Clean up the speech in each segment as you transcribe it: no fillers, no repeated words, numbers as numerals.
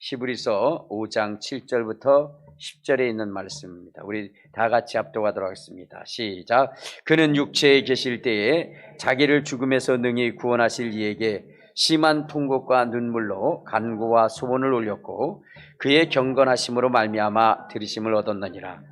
히브리서 5장 7절부터 10절에 있는 말씀입니다. 우리 다 같이 합독하도록 하겠습니다. 시작. 그는 육체에 계실 때에 자기를 죽음에서 능히 구원하실 이에게 심한 통곡과 눈물로 간구와 소원을 올렸고 그의 경건하심으로 말미암아 들으심을 얻었느니라.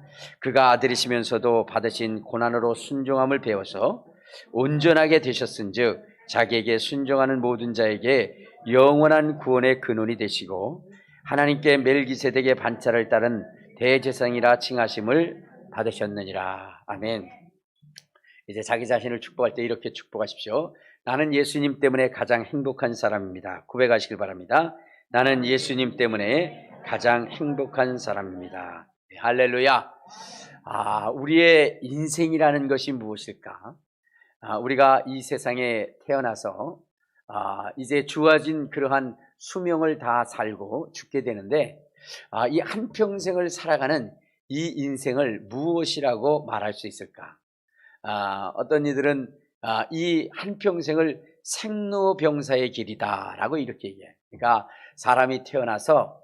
그가 아들이시면서도 받으신 고난으로 순종함을 배워서 온전하게 되셨은즉 자기에게 순종하는 모든 자에게 영원한 구원의 근원이 되시고 하나님께 멜기세덱의 반차를 따른 대제사장이라 칭하심을 받으셨느니라. 아멘. 이제 자기 자신을 축복할 때 이렇게 축복하십시오. 나는 예수님 때문에 가장 행복한 사람입니다. 고백하시길 바랍니다. 나는 예수님 때문에 가장 행복한 사람입니다. 할렐루야. 우리의 인생이라는 것이 무엇일까? 우리가 이 세상에 태어나서 이제 주어진 그러한 수명을 다 살고 죽게 되는데 이 한평생을 살아가는 이 인생을 무엇이라고 말할 수 있을까? 어떤 이들은 이 한평생을 생로병사의 길이다라고 이렇게 얘기해요. 그러니까 사람이 태어나서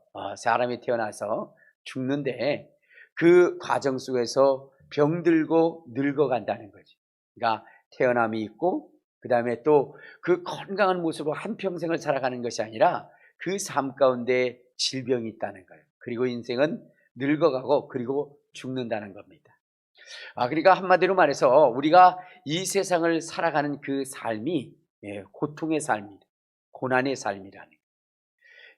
죽는데 그 과정 속에서 병들고 늙어간다는 거지. 그러니까 태어남이 있고 그 다음에 또 그 건강한 모습으로 한평생을 살아가는 것이 아니라 그 삶 가운데 질병이 있다는 거예요. 그리고 인생은 늙어가고 그리고 죽는다는 겁니다. 그러니까 한마디로 말해서 우리가 이 세상을 살아가는 그 삶이 고통의 삶이다. 고난의 삶이라는 거예요.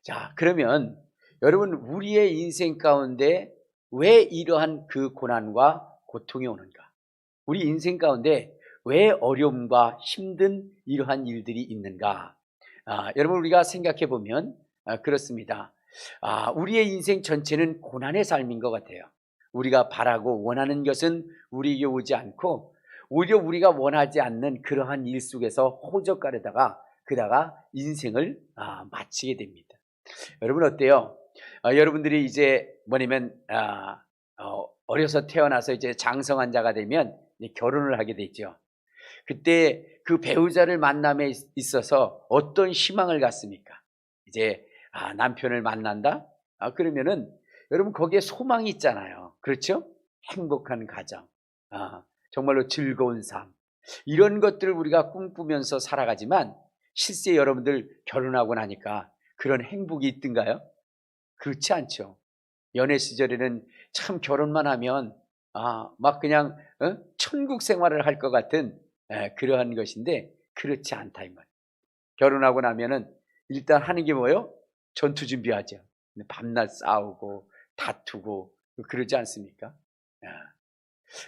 자, 그러면 여러분 우리의 인생 가운데 왜 이러한 그 고난과 고통이 오는가? 우리 인생 가운데 왜 어려움과 힘든 이러한 일들이 있는가? 여러분 우리가 생각해 보면 그렇습니다. 우리의 인생 전체는 고난의 삶인 것 같아요. 우리가 바라고 원하는 것은 우리에게 오지 않고 오히려 우리가 원하지 않는 그러한 일 속에서 호적거리다가 그다가 인생을 마치게 됩니다. 여러분 어때요? 여러분들이 이제 뭐냐면 어려서 태어나서 이제 장성한 자가 되면 결혼을 하게 되죠. 그때 그 배우자를 만남에 있어서 어떤 희망을 갖습니까? 이제 남편을 만난다? 그러면은 여러분 거기에 소망이 있잖아요. 그렇죠? 행복한 가정, 정말로 즐거운 삶, 이런 것들을 우리가 꿈꾸면서 살아가지만 실제 여러분들 결혼하고 나니까 그런 행복이 있던가요? 그렇지 않죠. 연애 시절에는 참 결혼만 하면 막 그냥 천국 생활을 할 것 같은 그러한 것인데 그렇지 않다 이 말. 결혼하고 나면은 일단 하는 게 뭐예요? 전투 준비하죠. 밤낮 싸우고 다투고 그러지 않습니까?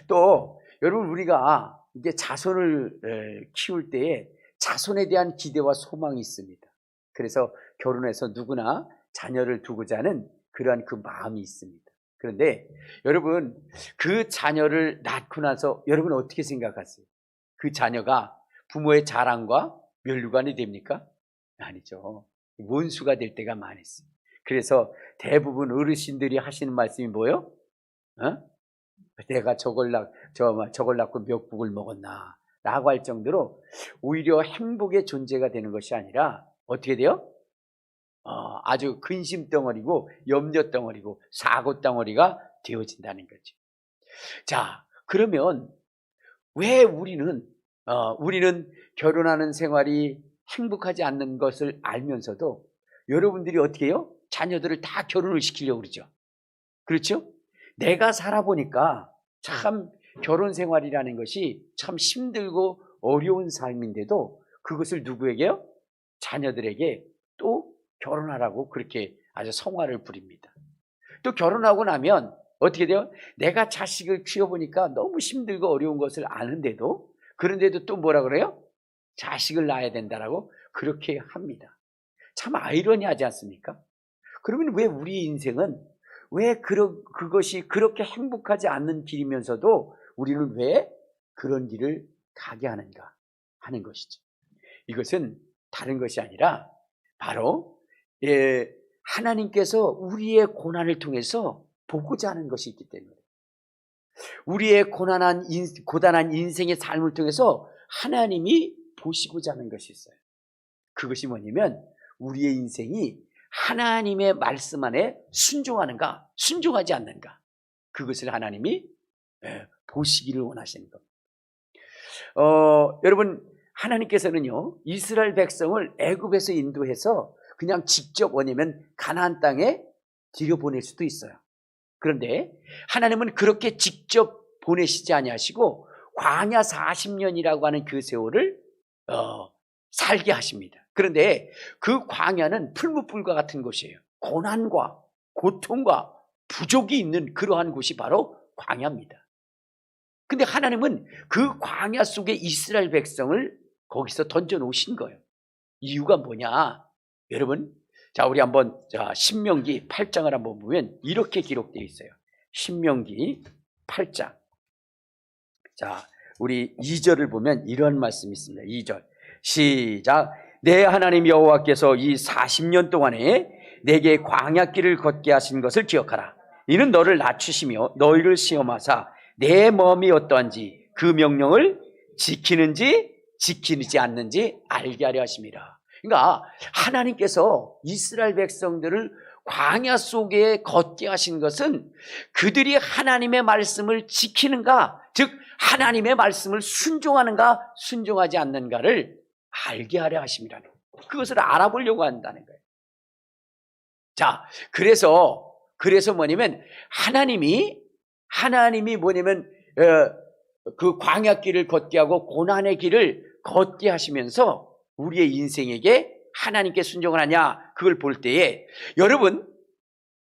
또 여러분 우리가 이제 자손을 키울 때에 자손에 대한 기대와 소망이 있습니다. 그래서 결혼해서 누구나 자녀를 두고자 하는 그러한 그 마음이 있습니다. 그런데 여러분 그 자녀를 낳고 나서 여러분 어떻게 생각하세요? 그 자녀가 부모의 자랑과 면류관이 됩니까? 아니죠. 원수가 될 때가 많이 있습니다. 그래서 대부분 어르신들이 하시는 말씀이 뭐예요? 내가 저걸 낳고 몇 국을 먹었나 라고 할 정도로 오히려 행복의 존재가 되는 것이 아니라 어떻게 돼요? 아주 근심덩어리고 염려덩어리고 사고덩어리가 되어진다는 거죠. 자, 그러면 왜 우리는 결혼하는 생활이 행복하지 않는 것을 알면서도 여러분들이 어떻게 해요? 자녀들을 다 결혼을 시키려고 그러죠. 그렇죠? 내가 살아보니까 참 결혼 생활이라는 것이 참 힘들고 어려운 삶인데도 그것을 누구에게요? 자녀들에게 또 결혼하라고 그렇게 아주 성화를 부립니다. 또 결혼하고 나면 어떻게 돼요? 내가 자식을 키워보니까 너무 힘들고 어려운 것을 아는데도 그런데도 또 뭐라 그래요? 자식을 낳아야 된다라고 그렇게 합니다. 참 아이러니하지 않습니까? 그러면 왜 우리 인생은 왜 그것이 그렇게 행복하지 않는 길이면서도 우리는 왜 그런 길을 가게 하는가 하는 것이죠. 이것은 다른 것이 아니라 바로 하나님께서 우리의 고난을 통해서 보고자 하는 것이 있기 때문에 우리의 고단한 인생의 삶을 통해서 하나님이 보시고자 하는 것이 있어요. 그것이 뭐냐면 우리의 인생이 하나님의 말씀 안에 순종하는가, 순종하지 않는가, 그것을 하나님이 보시기를 원하시는 겁니다. 여러분, 하나님께서는요, 이스라엘 백성을 애굽에서 인도해서 그냥 직접 뭐냐면 가나안 땅에 들여보낼 수도 있어요. 그런데 하나님은 그렇게 직접 보내시지 아니하시고 광야 40년이라고 하는 그 세월을 살게 하십니다. 그런데 그 광야는 풀무불과 같은 곳이에요. 고난과 고통과 부족이 있는 그러한 곳이 바로 광야입니다. 근데 하나님은 그 광야 속에 이스라엘 백성을 거기서 던져 놓으신 거예요. 이유가 뭐냐? 여러분, 자, 우리 한번 신명기 8장을 한번 보면 이렇게 기록되어 있어요. 신명기 8장. 자, 우리 2절을 보면 이런 말씀이 있습니다. 2절. 시작. 내 하나님 여호와께서 이 40년 동안에 내게 광야길을 걷게 하신 것을 기억하라. 이는 너를 낮추시며 너희를 시험하사 내 마음이 어떠한지 그 명령을 지키는지 지키지 않는지 알게 하려 하심이라. 그러니까 하나님께서 이스라엘 백성들을 광야 속에 걷게 하신 것은 그들이 하나님의 말씀을 지키는가, 즉 하나님의 말씀을 순종하는가 순종하지 않는가를 알게 하려 하심이라는 거예요. 그것을 알아보려고 한다는 거예요. 자, 그래서 뭐냐면 하나님이 뭐냐면 그 광야길을 걷게 하고 고난의 길을 걷게 하시면서 우리의 인생에게 하나님께 순종을 하냐, 그걸 볼 때에 여러분,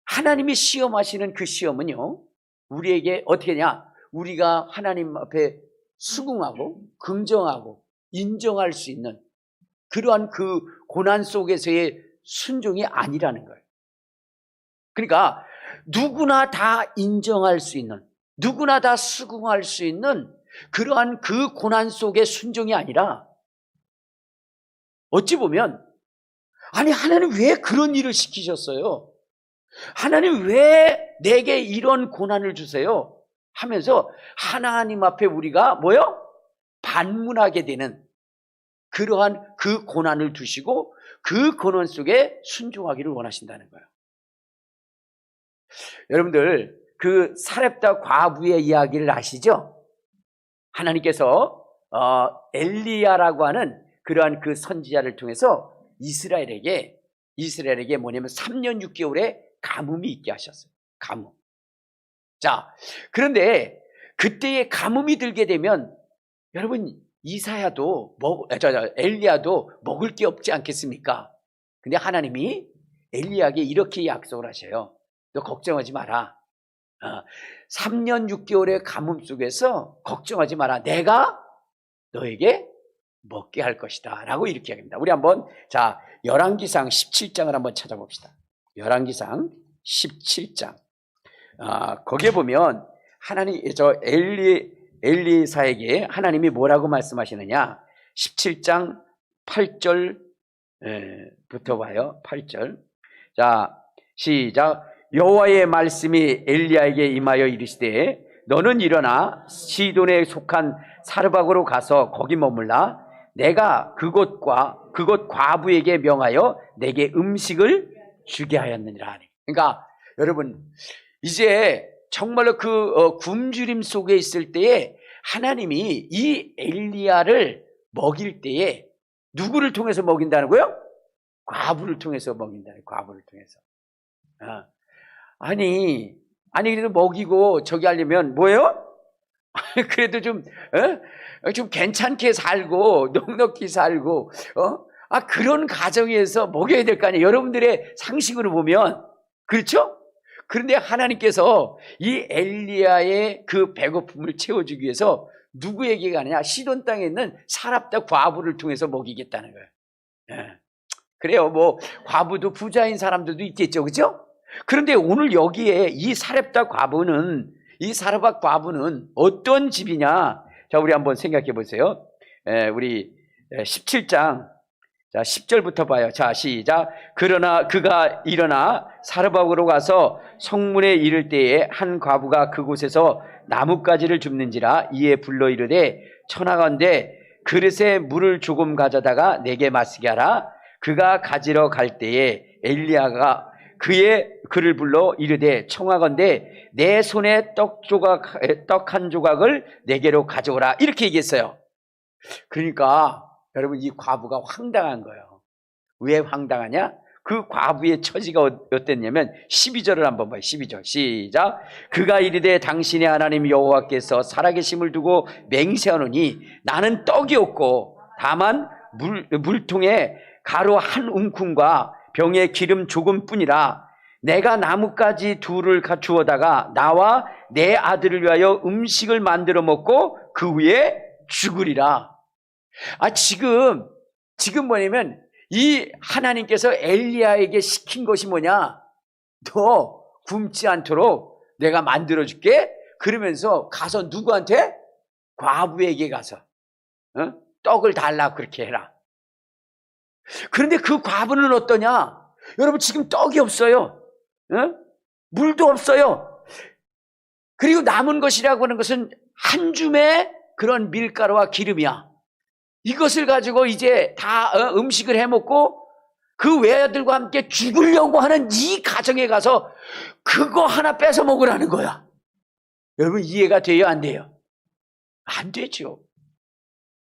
하나님이 시험하시는 그 시험은요, 우리에게 어떻게 하냐, 우리가 하나님 앞에 수긍하고 긍정하고 인정할 수 있는 그러한 그 고난 속에서의 순종이 아니라는 거예요. 그러니까 누구나 다 인정할 수 있는, 누구나 다 수긍할 수 있는 그러한 그 고난 속의 순종이 아니라, 어찌 보면 아니 하나님 왜 그런 일을 시키셨어요? 하나님 왜 내게 이런 고난을 주세요? 하면서 하나님 앞에 우리가 뭐요? 반문하게 되는 그러한 그 고난을 두시고 그 고난 속에 순종하기를 원하신다는 거예요. 여러분들, 그 사렙다 과부의 이야기를 아시죠? 하나님께서 엘리야라고 하는 그러한 그 선지자를 통해서 이스라엘에게 뭐냐면 3년 6개월의 가뭄이 있게 하셨어요. 가뭄. 자, 그런데 그때의 가뭄이 들게 되면 여러분, 엘리야도 먹을 게 없지 않겠습니까? 근데 하나님이 엘리야에게 이렇게 약속을 하셔요. 너 걱정하지 마라. 3년 6개월의 가뭄 속에서 걱정하지 마라. 내가 너에게 먹게 할 것이다 라고 이렇게 이야기합니다. 우리 한번 열왕기상 17장을 한번 찾아봅시다. 열왕기상 17장. 거기에 보면 하나님, 엘리사에게 하나님이 뭐라고 말씀하시느냐, 17장 8절부터 봐요. 8절. 자, 시작. 여호와의 말씀이 엘리야에게 임하여 이르시되 너는 일어나 시돈에 속한 사르밧으로 가서 거기 머물라. 내가 그곳 과부에게 명하여 내게 음식을 주게 하였느니라. 그러니까 여러분, 이제 정말로 그 굶주림 속에 있을 때에 하나님이 이 엘리야를 먹일 때에 누구를 통해서 먹인다는 거예요? 과부를 통해서 먹인다는 거예요. 과부를 통해서. 아니 그래도 먹이고 저기 하려면 뭐예요? 그래도 좀 괜찮게 살고 넉넉히 살고 그런 가정에서 먹여야 될 거 아니에요. 여러분들의 상식으로 보면 그렇죠? 그런데 하나님께서 이 엘리야의 그 배고픔을 채워주기 위해서 누구에게 가느냐? 시돈 땅에 있는 사렙다 과부를 통해서 먹이겠다는 거예요. 그래요. 뭐 과부도 부자인 사람들도 있겠죠, 그렇죠? 그런데 오늘 여기에 이 사렙다 과부는, 이 사르밧 과부는 어떤 집이냐? 자, 우리 한번 생각해 보세요. 우리 17장 10절부터 봐요. 자, 시작. 그러나 그가 일어나 사르밧으로 가서 성문에 이를 때에 한 과부가 그곳에서 나뭇가지를 줍는지라. 이에 불러 이르되 천하건대 그릇에 물을 조금 가져다가 내게 마시게 하라. 그가 가지러 갈 때에 엘리야가 그를 불러 이르되 청하건대 내 손에 떡 한 조각을 내게로 가져오라 이렇게 얘기했어요. 그러니까 여러분 이 과부가 황당한 거예요. 왜 황당하냐? 그 과부의 처지가 어땠냐면 12절을 한번 봐요. 12절 시작. 그가 이르되 당신의 하나님 여호와께서 살아계심을 두고 맹세하노니 나는 떡이 없고 다만 물통에 가루 한 움큼과 병에 기름 조금뿐이라 내가 나뭇가지 둘을 주어다가 나와 내 아들을 위하여 음식을 만들어 먹고 그 후에 죽으리라. 지금 뭐냐면 이 하나님께서 엘리야에게 시킨 것이 뭐냐? 너 굶지 않도록 내가 만들어줄게. 그러면서 가서 누구한테? 과부에게 가서 떡을 달라 그렇게 해라. 그런데 그 과부는 어떠냐? 여러분 지금 떡이 없어요. 물도 없어요. 그리고 남은 것이라고 하는 것은 한 줌의 그런 밀가루와 기름이야. 이것을 가지고 이제 다 음식을 해먹고 그 외아들과 함께 죽으려고 하는 이 가정에 가서 그거 하나 뺏어 먹으라는 거야. 여러분 이해가 돼요? 안 돼요? 안 되죠.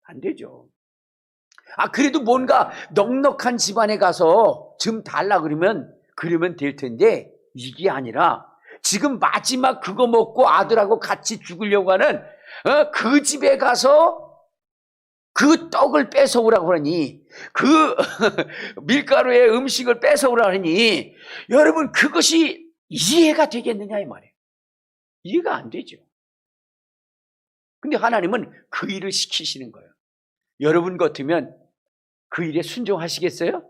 안 되죠. 그래도 뭔가 넉넉한 집안에 가서 좀 달라 그러면 될 텐데 이게 아니라 지금 마지막 그거 먹고 아들하고 같이 죽으려고 하는 그 집에 가서 그 떡을 뺏어오라고 하니 그 밀가루의 음식을 뺏어오라고 하니 여러분 그것이 이해가 되겠느냐 이 말이에요. 이해가 안 되죠. 근데 하나님은 그 일을 시키시는 거예요. 여러분 같으면 그 일에 순종하시겠어요?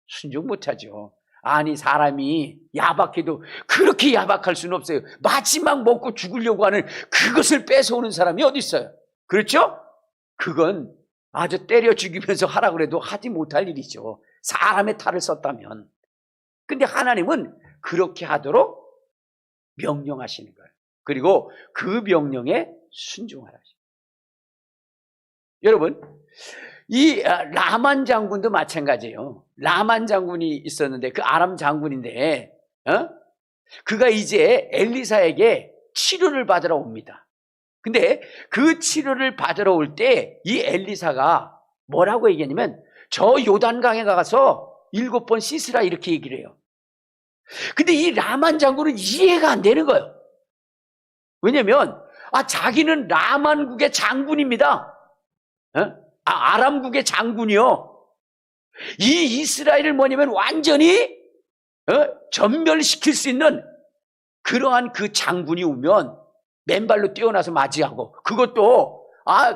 순종 못하죠. 아니 사람이 야박해도 그렇게 야박할 수는 없어요. 마지막 먹고 죽으려고 하는 그것을 뺏어오는 사람이 어디 있어요? 그렇죠? 그건 아주 때려 죽이면서 하라고 그래도 하지 못할 일이죠. 사람의 탈을 썼다면. 근데 하나님은 그렇게 하도록 명령하시는 거예요. 그리고 그 명령에 순종하라. 여러분 이 라만 장군도 마찬가지예요. 라만 장군이 있었는데 그 아람 장군인데 그가 이제 엘리사에게 치료를 받으러 옵니다. 근데 그 치료를 받으러 올 때 이 엘리사가 뭐라고 얘기했냐면 저 요단강에 가서 7번 씻으라 이렇게 얘기를 해요. 근데 이 라만 장군은 이해가 안 되는 거예요. 왜냐면 자기는 라만국의 장군입니다. 아람국의 장군이요. 이 이스라엘을 뭐냐면 완전히 전멸시킬 수 있는 그러한 그 장군이 오면 맨발로 뛰어나서 맞이하고 그것도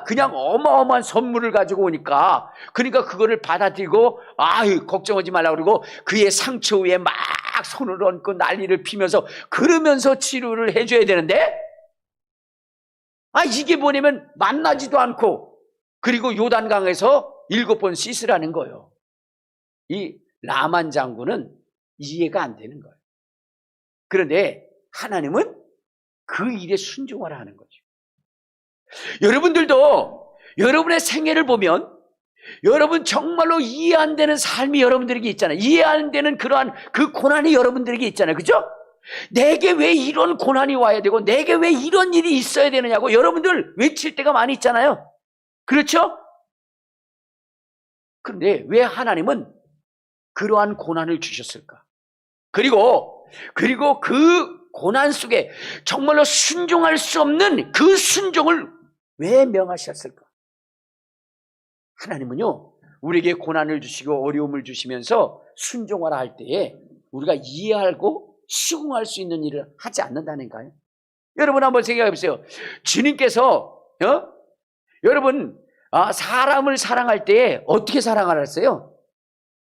그냥 어마어마한 선물을 가지고 오니까 그러니까 그거를 받아들이고 걱정하지 말라고 그러고 그의 상처 위에 막 손을 얹고 난리를 피면서 그러면서 치료를 해줘야 되는데 이게 뭐냐면 만나지도 않고 그리고 요단강에서 7번 씻으라는 거예요. 이 라만 장군은 이해가 안 되는 거예요. 그런데 하나님은 그 일에 순종하라 하는 거죠. 여러분들도 여러분의 생애를 보면 여러분 정말로 이해 안 되는 삶이 여러분들에게 있잖아요. 이해 안 되는 그러한 그 고난이 여러분들에게 있잖아요. 그죠? 내게 왜 이런 고난이 와야 되고 내게 왜 이런 일이 있어야 되느냐고 여러분들 외칠 때가 많이 있잖아요. 그렇죠? 그런데 왜 하나님은 그러한 고난을 주셨을까? 그리고 그 고난 속에 정말로 순종할 수 없는 그 순종을 왜 명하셨을까? 하나님은요, 우리에게 고난을 주시고 어려움을 주시면서 순종하라 할 때에 우리가 이해하고 수긍할 수 있는 일을 하지 않는다는가요? 여러분 한번 생각해 보세요. 주님께서 여러분 사람을 사랑할 때에 어떻게 사랑하라 했어요?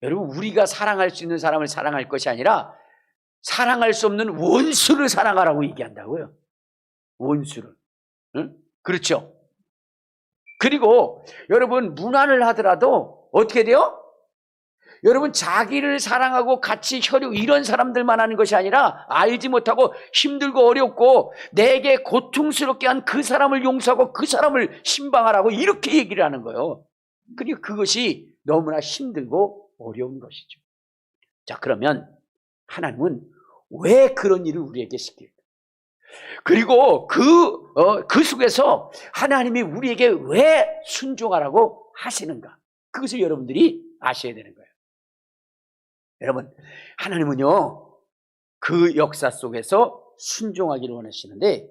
여러분 우리가 사랑할 수 있는 사람을 사랑할 것이 아니라 사랑할 수 없는 원수를 사랑하라고 얘기한다고요. 원수를. 그렇죠? 그리고 여러분 문안을 하더라도 어떻게 돼요? 여러분 자기를 사랑하고 같이 혈육 이런 사람들만 하는 것이 아니라 알지 못하고 힘들고 어렵고 내게 고통스럽게 한 그 사람을 용서하고 그 사람을 신방하라고 이렇게 얘기를 하는 거예요. 그러니까 그것이 너무나 힘들고 어려운 것이죠. 자, 그러면 하나님은 왜 그런 일을 우리에게 시킬까? 그리고 그 속에서 하나님이 우리에게 왜 순종하라고 하시는가? 그것을 여러분들이 아셔야 되는 거예요. 여러분, 하나님은요, 그 역사 속에서 순종하기를 원하시는데,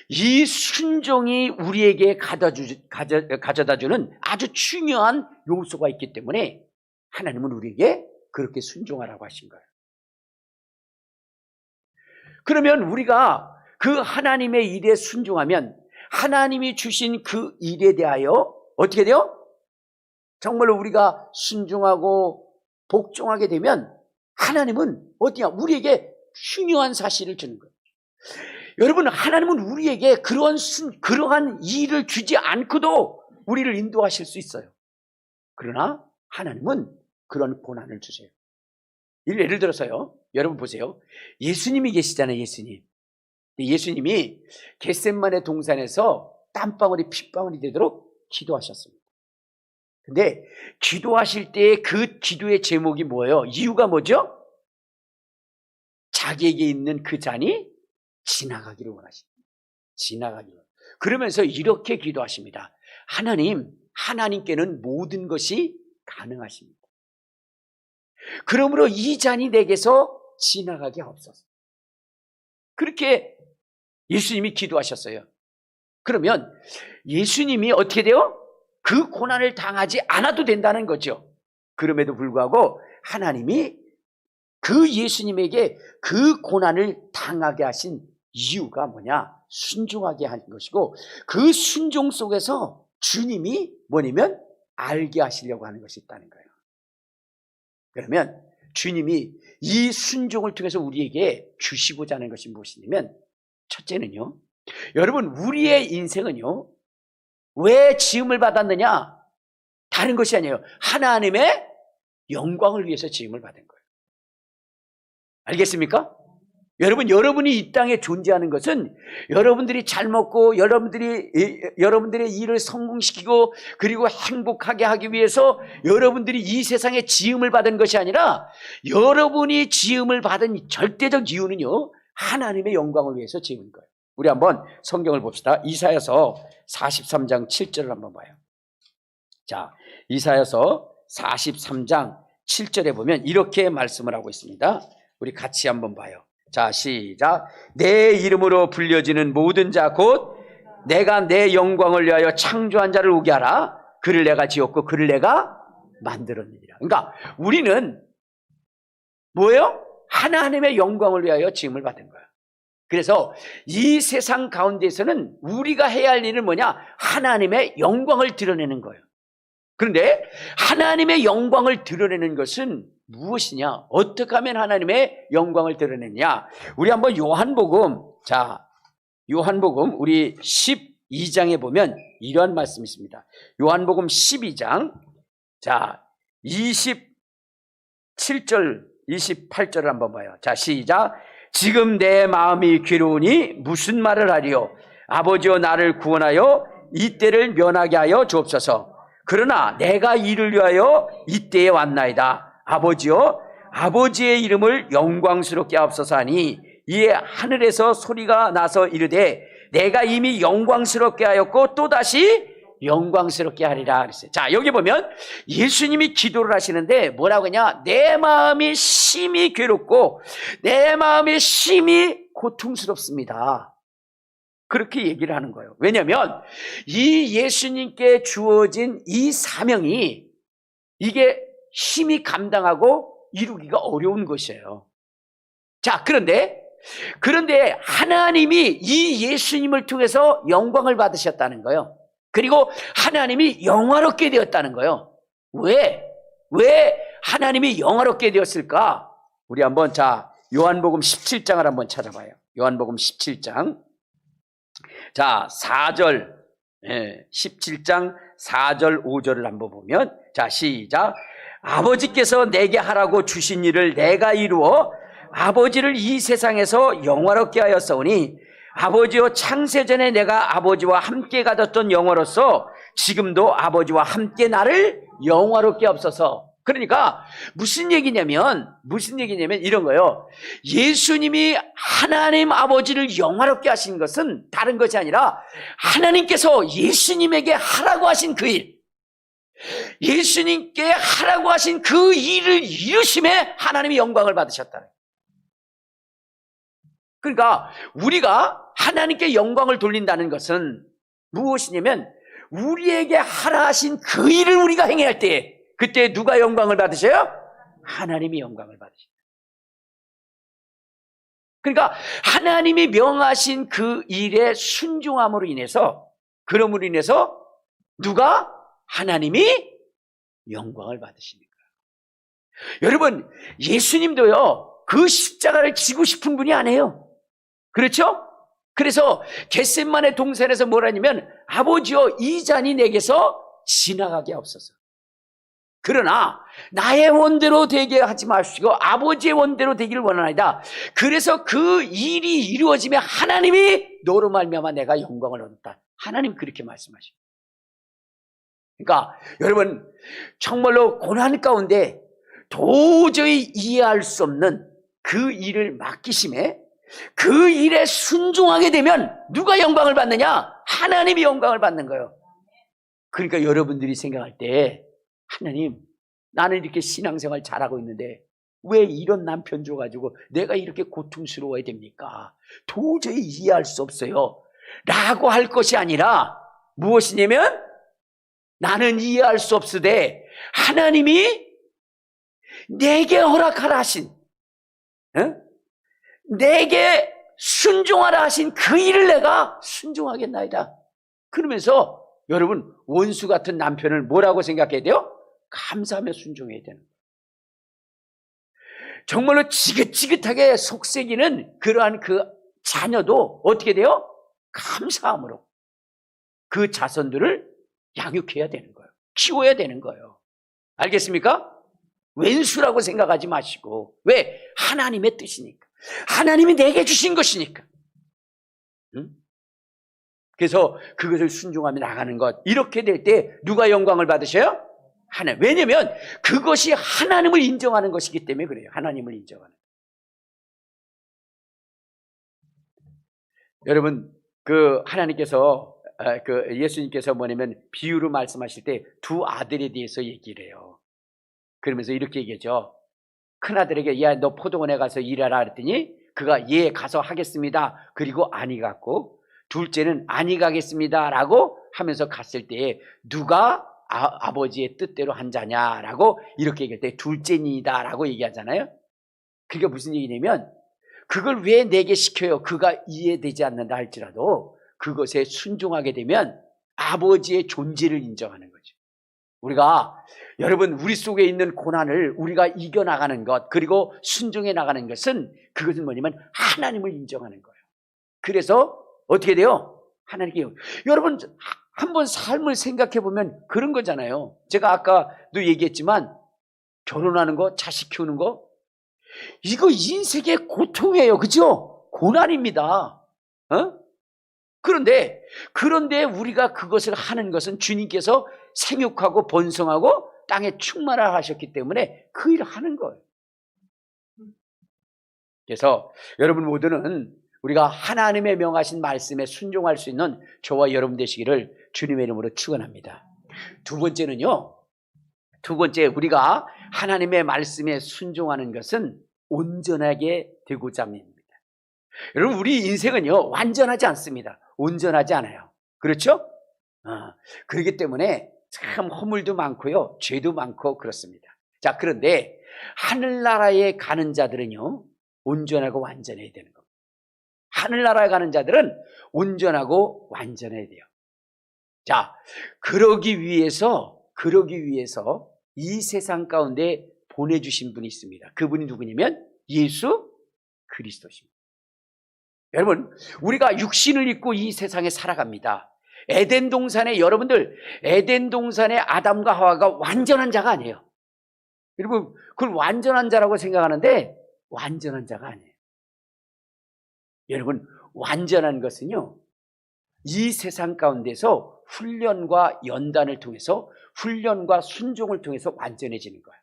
이 순종이 우리에게 가져다주는 아주 중요한 요소가 있기 때문에 하나님은 우리에게 그렇게 순종하라고 하신 거예요. 그러면 우리가 그 하나님의 일에 순종하면 하나님이 주신 그 일에 대하여 어떻게 돼요? 정말로 우리가 순종하고 복종하게 되면 하나님은 어디야? 우리에게 중요한 사실을 주는 거예요. 여러분, 하나님은 우리에게 그러한 일을 주지 않고도 우리를 인도하실 수 있어요. 그러나 하나님은 그런 고난을 주세요. 예를 들어서요, 여러분 보세요. 예수님이 계시잖아요, 예수님. 예수님이 겟세마네 동산에서 땀방울이 핏방울이 되도록 기도하셨습니다. 근데 기도하실 때 그 기도의 제목이 뭐예요? 이유가 뭐죠? 자기에게 있는 그 잔이 지나가기를 원하십니다. 지나가기를. 그러면서 이렇게 기도하십니다. 하나님께는 모든 것이 가능하십니다. 그러므로 이 잔이 내게서 지나가게 하옵소서. 그렇게 예수님이 기도하셨어요. 그러면 예수님이 어떻게 돼요? 그 고난을 당하지 않아도 된다는 거죠. 그럼에도 불구하고 하나님이 그 예수님에게 그 고난을 당하게 하신 이유가 뭐냐? 순종하게 한 것이고, 그 순종 속에서 주님이 뭐냐면 알게 하시려고 하는 것이 있다는 거예요. 그러면 주님이 이 순종을 통해서 우리에게 주시고자 하는 것이 무엇이냐면, 첫째는요, 여러분, 우리의 인생은요, 왜 지음을 받았느냐? 다른 것이 아니에요. 하나님의 영광을 위해서 지음을 받은 거예요. 알겠습니까? 여러분이 이 땅에 존재하는 것은 여러분들이 잘 먹고 여러분들의 일을 성공시키고 그리고 행복하게 하기 위해서 여러분들이 이 세상에 지음을 받은 것이 아니라, 여러분이 지음을 받은 절대적 이유는요, 하나님의 영광을 위해서 지은 거예요. 우리 한번 성경을 봅시다. 이사야서 43장 7절을 한번 봐요. 자, 이사야서 43장 7절에 보면 이렇게 말씀을 하고 있습니다. 우리 같이 한번 봐요. 자, 시작. 내 이름으로 불려지는 모든 자 곧 내가 내 영광을 위하여 창조한 자를 오게 하라. 그를 내가 지었고 그를 내가 만들었느니라. 그러니까 우리는 뭐예요? 하나님의 영광을 위하여 지음을 받은 거야. 그래서 이 세상 가운데서는 우리가 해야 할 일은 뭐냐? 하나님의 영광을 드러내는 거예요. 그런데 하나님의 영광을 드러내는 것은 무엇이냐? 어떻게 하면 하나님의 영광을 드러내냐? 우리 한번 요한복음 우리 12장에 보면 이러한 말씀이 있습니다. 요한복음 12장 27절 28절을 한번 봐요. 자, 시작. 지금 내 마음이 괴로우니 무슨 말을 하리요? 아버지여, 나를 구원하여 이때를 면하게 하여 주옵소서. 그러나 내가 이를 위하여 이때에 왔나이다. 아버지여, 아버지의 이름을 영광스럽게 하옵소서 하니, 이에 하늘에서 소리가 나서 이르되 내가 이미 영광스럽게 하였고 또다시 영광스럽게 하리라 그랬어요. 자, 여기 보면 예수님이 기도를 하시는데 뭐라고 하냐? 내 마음이 심히 괴롭고 내 마음이 심히 고통스럽습니다. 그렇게 얘기를 하는 거예요. 왜냐하면 이 예수님께 주어진 이 사명이 이게 힘이 감당하고 이루기가 어려운 것이에요. 자, 그런데 하나님이 이 예수님을 통해서 영광을 받으셨다는 거예요. 그리고 하나님이 영화롭게 되었다는 거예요. 왜 하나님이 영화롭게 되었을까? 우리 한번 요한복음 17장을 한번 찾아봐요. 요한복음 17장 4절 17장 4절 5절을 한번 보면, 자, 시작. 아버지께서 내게 하라고 주신 일을 내가 이루어 아버지를 이 세상에서 영화롭게 하였사오니, 아버지여, 창세전에 내가 아버지와 함께 가졌던 영화로서 지금도 아버지와 함께 나를 영화롭게 하옵소서. 그러니까 무슨 얘기냐면 이런 거예요. 예수님이 하나님 아버지를 영화롭게 하신 것은 다른 것이 아니라 하나님께서 예수님에게 하라고 하신 그 일, 예수님께 하라고 하신 그 일을 이루심에 하나님이 영광을 받으셨다. 그러니까 우리가 하나님께 영광을 돌린다는 것은 무엇이냐면 우리에게 하라 하신 그 일을 우리가 행해야 할 때, 그때 누가 영광을 받으셔요? 하나님이 영광을 받으십니다. 그러니까 하나님이 명하신 그 일에 순종함으로 인해서, 그럼으로 인해서 누가? 하나님이 영광을 받으십니까? 여러분, 예수님도요, 그 십자가를 지고 싶은 분이 아니에요. 그렇죠? 그래서 겟셋마네 동산에서 뭐라냐면, 아버지여, 이 잔이 내게서 지나가게 하옵소서. 그러나 나의 원대로 되게 하지 마시고 아버지의 원대로 되기를 원하나이다. 그래서 그 일이 이루어지면 하나님이 너로 말미암아 내가 영광을 얻었다. 하나님 그렇게 말씀하십니다. 그러니까 여러분, 정말로 고난 가운데 도저히 이해할 수 없는 그 일을 맡기심에 그 일에 순종하게 되면 누가 영광을 받느냐? 하나님이 영광을 받는 거예요. 그러니까 여러분들이 생각할 때, 하나님, 나는 이렇게 신앙생활 잘하고 있는데 왜 이런 남편 줘가지고 내가 이렇게 고통스러워야 됩니까? 도저히 이해할 수 없어요 라고 할 것이 아니라 무엇이냐면, 나는 이해할 수 없으되 하나님이 내게 허락하라 하신, 내게 순종하라 하신 그 일을 내가 순종하겠나이다. 그러면서 여러분, 원수 같은 남편을 뭐라고 생각해야 돼요? 감사하며 순종해야 되는 거예요. 정말로 지긋지긋하게 속삭이는 그러한 그 자녀도 어떻게 돼요? 감사함으로 그 자손들을 양육해야 되는 거예요. 키워야 되는 거예요. 알겠습니까? 왼수라고 생각하지 마시고. 왜? 하나님의 뜻이니까. 하나님이 내게 주신 것이니까. 그래서 그것을 순종하며 나가는 것. 이렇게 될 때 누가 영광을 받으셔요? 하나님. 왜냐하면 그것이 하나님을 인정하는 것이기 때문에 그래요. 하나님을 인정하는. 여러분, 그 하나님께서 그 예수님께서 뭐냐면 비유로 말씀하실 때 두 아들에 대해서 얘기를 해요. 그러면서 이렇게 얘기하죠. 큰아들에게 야, 너 포도원에 가서 일하라 그랬더니 그가 예, 가서 하겠습니다. 그리고 아니 갔고, 둘째는 아니 가겠습니다 라고 하면서 갔을 때 누가 아버지의 뜻대로 한 자냐라고 이렇게 얘기할 때 둘째니다 라고 얘기하잖아요. 그게 무슨 얘기냐면, 그걸 왜 내게 시켜요? 그가 이해되지 않는다 할지라도 그것에 순종하게 되면 아버지의 존재를 인정하는 거죠. 우리가, 여러분, 우리 속에 있는 고난을 우리가 이겨나가는 것, 그리고 순종해 나가는 것은, 그것은 뭐냐면 하나님을 인정하는 거예요. 그래서 어떻게 돼요? 하나님께, 여러분 한번 삶을 생각해 보면 그런 거잖아요. 제가 아까도 얘기했지만 결혼하는 거, 자식 키우는 거, 이거 인생의 고통이에요. 그죠? 고난입니다. 그런데 우리가 그것을 하는 것은 주님께서 생육하고 번성하고 땅에 충만하라 하셨기 때문에 그 일을 하는 거예요. 그래서 여러분 모두는 우리가 하나님의 명하신 말씀에 순종할 수 있는 저와 여러분 되시기를 주님의 이름으로 축원합니다. 두 번째는요, 우리가 하나님의 말씀에 순종하는 것은 온전하게 되고자 합니다. 여러분, 우리 인생은요 완전하지 않습니다. 온전하지 않아요. 그렇죠? 그렇기 때문에 참 허물도 많고요, 죄도 많고 그렇습니다. 자, 그런데 하늘나라에 가는 자들은요 온전하고 완전해야 되는 겁니다. 하늘나라에 가는 자들은 온전하고 완전해야 돼요. 자, 그러기 위해서 이 세상 가운데 보내주신 분이 있습니다. 그분이 누구냐면 예수 그리스도십니다. 여러분, 우리가 육신을 입고 이 세상에 살아갑니다. 에덴 동산에, 여러분들, 에덴 동산에 아담과 하와가 완전한 자가 아니에요. 여러분, 그걸 완전한 자라고 생각하는데 완전한 자가 아니에요. 여러분, 완전한 것은요, 이 세상 가운데서 훈련과 연단을 통해서, 훈련과 순종을 통해서 완전해지는 거예요.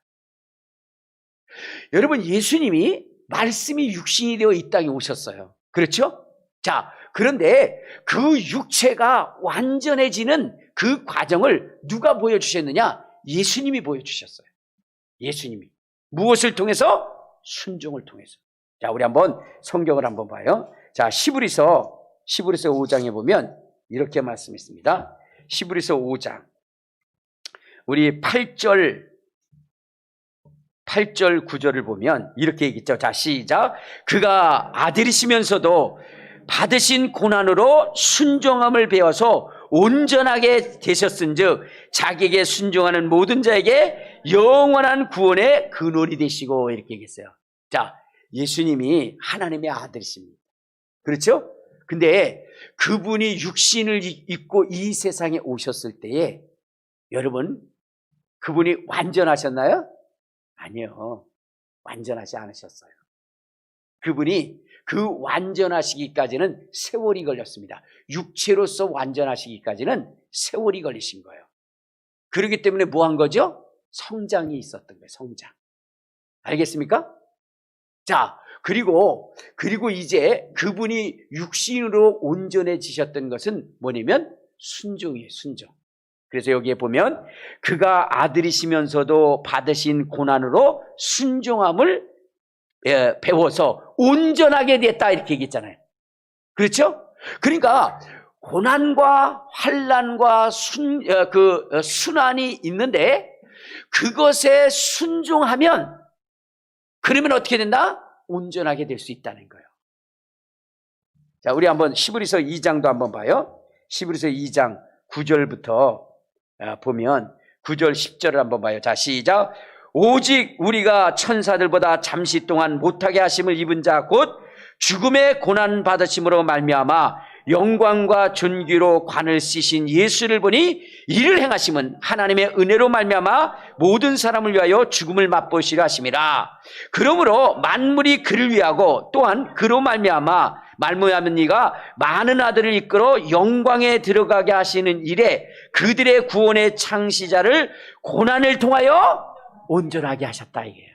여러분, 예수님이 말씀이 육신이 되어 이 땅에 오셨어요. 그렇죠? 자, 그런데 그 육체가 완전해지는 그 과정을 누가 보여주셨느냐? 예수님이 보여주셨어요. 예수님이. 무엇을 통해서? 순종을 통해서. 자, 우리 한번 성경을 한번 봐요. 자, 히브리서 5장에 보면 이렇게 말씀했습니다. 히브리서 5장. 우리 8절 9절을 보면 이렇게 얘기했죠. 자, 시작. 그가 아들이시면서도 받으신 고난으로 순종함을 배워서 온전하게 되셨은즉 자기에게 순종하는 모든 자에게 영원한 구원의 근원이 되시고, 이렇게 얘기했어요. 자, 예수님이 하나님의 아들이십니다. 그렇죠? 근데 그분이 육신을 입고 이 세상에 오셨을 때에 여러분, 그분이 완전하셨나요? 아니요. 완전하지 않으셨어요. 그분이 그 완전하시기까지는 세월이 걸렸습니다. 육체로서 완전하시기까지는 세월이 걸리신 거예요. 그렇기 때문에 뭐 한 거죠? 성장이 있었던 거예요. 성장. 알겠습니까? 자, 그리고 이제 그분이 육신으로 온전해지셨던 것은 뭐냐면 순종이에요. 순종. 그래서 여기에 보면 그가 아들이시면서도 받으신 고난으로 순종함을 배워서 온전하게 됐다, 이렇게 얘기했잖아요. 그렇죠? 그러니까 고난과 환난과 순환이 있는데 그것에 순종하면 그러면 어떻게 된다? 온전하게 될 수 있다는 거예요. 자, 우리 한번 히브리서 2장도 한번 봐요. 히브리서 2장 9절부터 보면 9절 10절을 한번 봐요. 자, 시작. 오직 우리가 천사들보다 잠시 동안 못하게 하심을 입은 자 곧 죽음의 고난 받으심으로 말미암아 영광과 존귀로 관을 씌신 예수를 보니 이를 행하심은 하나님의 은혜로 말미암아 모든 사람을 위하여 죽음을 맛보시려 하심이라. 그러므로 만물이 그를 위하고 또한 그로 말미암은 이가 많은 아들을 이끌어 영광에 들어가게 하시는 일에 그들의 구원의 창시자를 고난을 통하여 온전하게 하셨다, 이게요.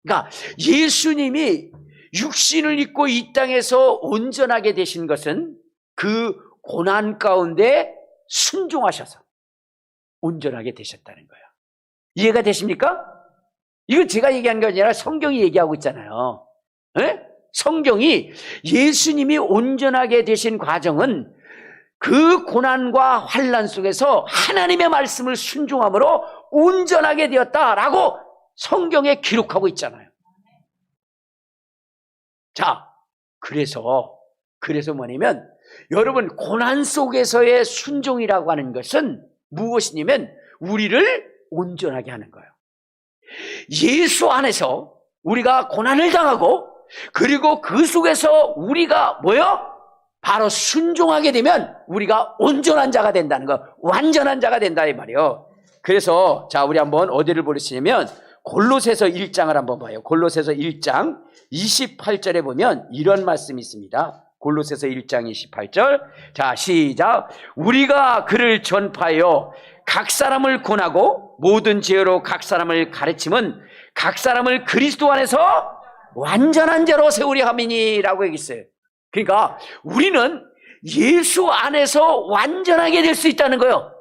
그러니까 예수님이 육신을 입고 이 땅에서 온전하게 되신 것은 그 고난 가운데 순종하셔서 온전하게 되셨다는 거예요. 이해가 되십니까? 이건 제가 얘기한 게 아니라 성경이 얘기하고 있잖아요. 네? 성경이 예수님이 온전하게 되신 과정은 그 고난과 환난 속에서 하나님의 말씀을 순종함으로 온전하게 되었다라고 성경에 기록하고 있잖아요. 자, 그래서 뭐냐면 여러분, 고난 속에서의 순종이라고 하는 것은 무엇이냐면 우리를 온전하게 하는 거예요. 예수 안에서 우리가 고난을 당하고 그리고 그 속에서 우리가 뭐요? 바로 순종하게 되면 우리가 온전한 자가 된다는 거, 완전한 자가 된다 이 말이에요. 그래서 자, 우리 한번 어디를 보시냐면 골로새서 1장을 한번 봐요. 골로새서 1장 28절에 보면 이런 말씀이 있습니다. 골로새서 1장 28절. 자, 시작. 우리가 그를 전파하여 각 사람을 권하고 모든 지혜로 각 사람을 가르침은 각 사람을 그리스도 안에서 완전한 자로 세우려 함이니라고 얘기했어요. 그러니까 우리는 예수 안에서 완전하게 될 수 있다는 거예요.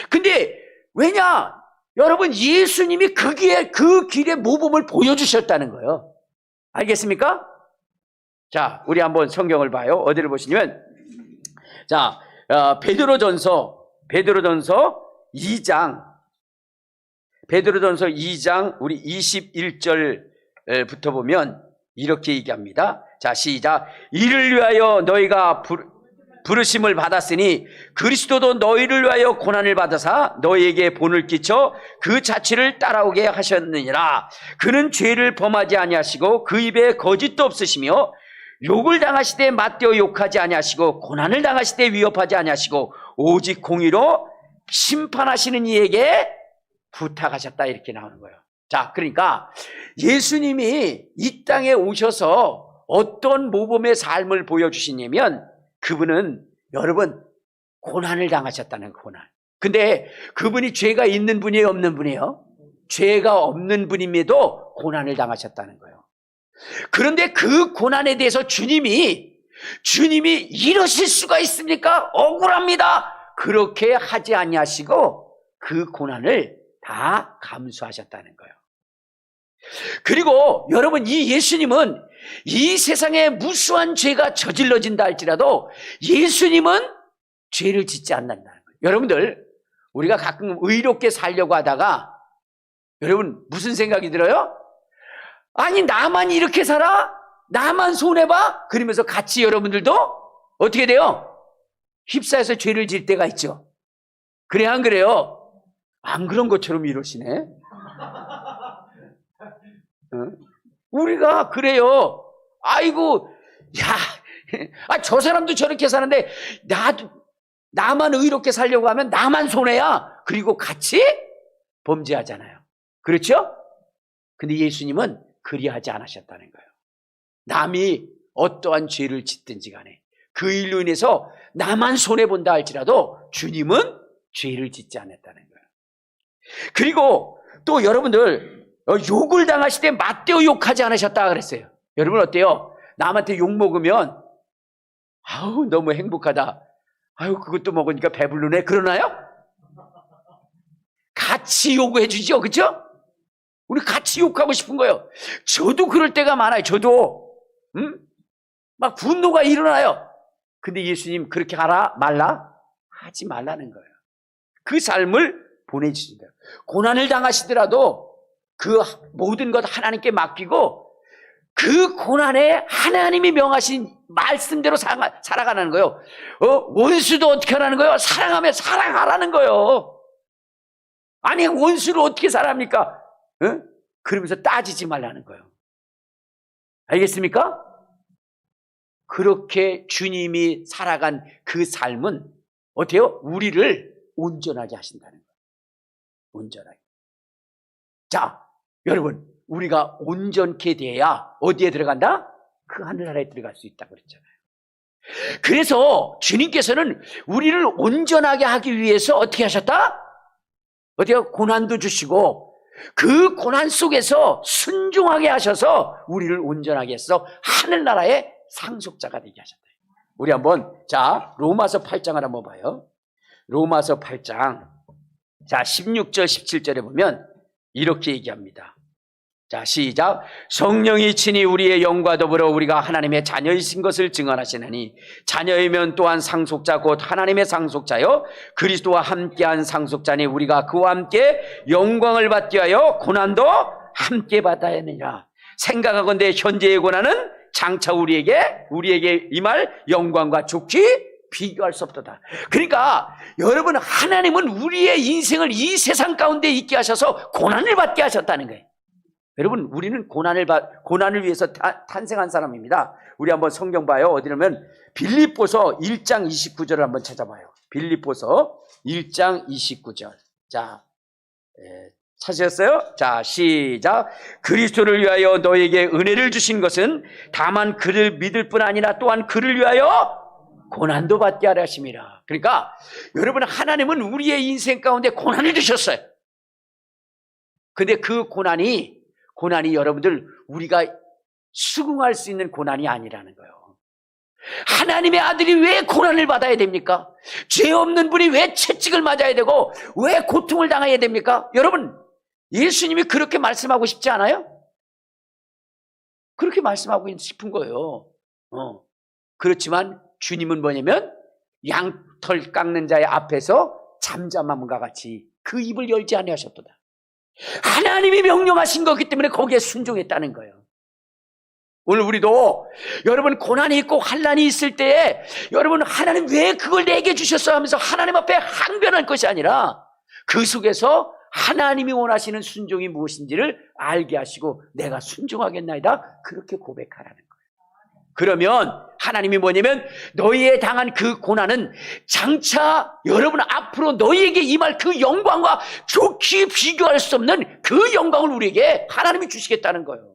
근데 왜냐? 여러분, 예수님이 그 길의 모범을 보여주셨다는 거예요. 알겠습니까? 자, 우리 한번 성경을 봐요. 어디를 보시냐면 자, 베드로전서 2장 우리 21절부터 보면 이렇게 얘기합니다. 자, 시작. 이를 위하여 너희가 부르심을 받았으니 그리스도도 너희를 위하여 고난을 받으사 너희에게 본을 끼쳐 그 자취를 따라오게 하셨느니라. 그는 죄를 범하지 아니하시고 그 입에 거짓도 없으시며 욕을 당하시되 맞대어 욕하지 아니하시고 고난을 당하시되 위협하지 아니하시고 오직 공의로 심판하시는 이에게 부탁하셨다, 이렇게 나오는 거예요. 자, 그러니까 예수님이 이 땅에 오셔서 어떤 모범의 삶을 보여주시냐면 그분은 여러분 고난을 당하셨다는 고난. 근데 그분이 죄가 있는 분이에요, 없는 분이에요? 죄가 없는 분임에도 고난을 당하셨다는 거예요. 그런데 그 고난에 대해서 주님이 이러실 수가 있습니까? 억울합니다. 그렇게 하지 아니하시고 그 고난을 다 감수하셨다는 거예요. 그리고 여러분, 이 예수님은 이 세상에 무수한 죄가 저질러진다 할지라도 예수님은 죄를 짓지 않는다는 거예요. 여러분들, 우리가 가끔 의롭게 살려고 하다가 여러분 무슨 생각이 들어요? 아니, 나만 이렇게 살아? 나만 손해봐? 그러면서 같이 여러분들도 어떻게 돼요? 휩싸여서 죄를 질 때가 있죠. 그래, 안 그래요? 안 그런 것처럼 이러시네. 우리가 그래요. 아이고, 야, 저 사람도 저렇게 사는데 나만 의롭게 살려고 하면 나만 손해야. 그리고 같이 범죄하잖아요. 그렇죠? 근데 예수님은 그리하지 않으셨다는 거예요. 남이 어떠한 죄를 짓든지 간에 그 일로 인해서 나만 손해본다 할지라도 주님은 죄를 짓지 않았다는 거예요. 그리고 또 여러분들, 욕을 당하실 때 맞대어 욕하지 않으셨다 그랬어요. 여러분 어때요? 남한테 욕 먹으면 아우 너무 행복하다. 아유 그것도 먹으니까 배부르네. 그러나요? 같이 욕해 주죠. 그렇죠? 우리 같이 욕하고 싶은 거예요. 저도 그럴 때가 많아요. 저도 막 분노가 일어나요. 근데 예수님 그렇게 하라 말라? 하지 말라는 거예요. 그 삶을 보내주신다. 고난을 당하시더라도 그 모든 것 하나님께 맡기고 그 고난에 하나님이 명하신 말씀대로 살아가는 거예요. 원수도 어떻게 하라는 거예요? 사랑하며 사랑하라는 거예요. 아니 원수를 어떻게 사랑합니까? 그러면서 따지지 말라는 거예요. 알겠습니까? 그렇게 주님이 살아간 그 삶은 어때요? 우리를 온전하게 하신다는 거예요. 온전하게. 자, 여러분, 우리가 온전케 돼야 어디에 들어간다? 그 하늘나라에 들어갈 수 있다고 그랬잖아요. 그래서 주님께서는 우리를 온전하게 하기 위해서 어떻게 하셨다? 어떻게 고난도 주시고 그 고난 속에서 순종하게 하셔서 우리를 온전하게 해서 하늘나라의 상속자가 되게 하셨다. 우리 한번 자 로마서 8장을 한번 봐요. 로마서 8장 자 16절 17절에 보면 이렇게 얘기합니다. 자 시작. 성령이 친히 우리의 영과 더불어 우리가 하나님의 자녀이신 것을 증언하시나니 자녀이면 또한 상속자 곧 하나님의 상속자요 그리스도와 함께한 상속자니 우리가 그와 함께 영광을 받기 위하여 고난도 함께 받아야 하느니라. 생각하건대 현재의 고난은 장차 우리에게 임할 영광과 좋기 비교할 수 없도다. 그러니까 여러분 하나님은 우리의 인생을 이 세상 가운데 있게 하셔서 고난을 받게 하셨다는 거예요. 여러분 우리는 고난을 위해서 탄생한 사람입니다. 우리 한번 성경 봐요. 어디냐면 빌립보서 1장 29절을 한번 찾아봐요. 빌립보서 1장 29절. 자, 찾으셨어요? 자, 시작. 그리스도를 위하여 너에게 은혜를 주신 것은 다만 그를 믿을 뿐 아니라 또한 그를 위하여 고난도 받게 하려 하심이라. 그러니까 여러분 하나님은 우리의 인생 가운데 고난을 주셨어요. 근데 그 고난이 여러분들 우리가 수긍할 수 있는 고난이 아니라는 거예요. 하나님의 아들이 왜 고난을 받아야 됩니까? 죄 없는 분이 왜 채찍을 맞아야 되고 왜 고통을 당해야 됩니까? 여러분 예수님이 그렇게 말씀하고 싶지 않아요? 그렇게 말씀하고 싶은 거예요. 그렇지만 주님은 뭐냐면 양털 깎는 자의 앞에서 잠잠함과 같이 그 입을 열지 아니하셨도다. 하나님이 명령하신 거기 때문에 거기에 순종했다는 거예요. 오늘 우리도 여러분 고난이 있고 환난이 있을 때에 여러분 하나님 왜 그걸 내게 주셨어 하면서 하나님 앞에 항변할 것이 아니라 그 속에서 하나님이 원하시는 순종이 무엇인지를 알게 하시고 내가 순종하겠나이다 그렇게 고백하라는 거예요. 그러면 하나님이 뭐냐면 너희에 당한 그 고난은 장차 여러분 앞으로 너희에게 임할 그 영광과 좋게 비교할 수 없는 그 영광을 우리에게 하나님이 주시겠다는 거예요.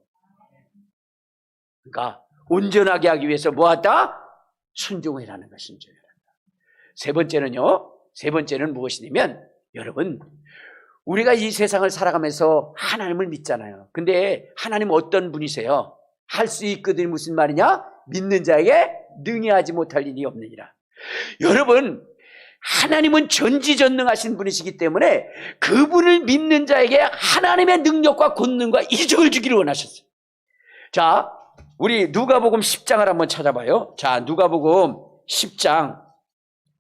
그러니까 온전하게 하기 위해서 뭐하다? 순종해라는 거예요. 순종해라. 세 번째는 무엇이냐면 여러분 우리가 이 세상을 살아가면서 하나님을 믿잖아요. 근데 하나님은 어떤 분이세요? 할 수 있거든이 무슨 말이냐? 믿는 자에게 능히 하지 못할 일이 없느니라. 여러분, 하나님은 전지전능하신 분이시기 때문에 그분을 믿는 자에게 하나님의 능력과 권능과 이적을 주기를 원하셨어요. 자, 우리 누가복음 10장을 한번 찾아봐요. 자, 누가복음 10장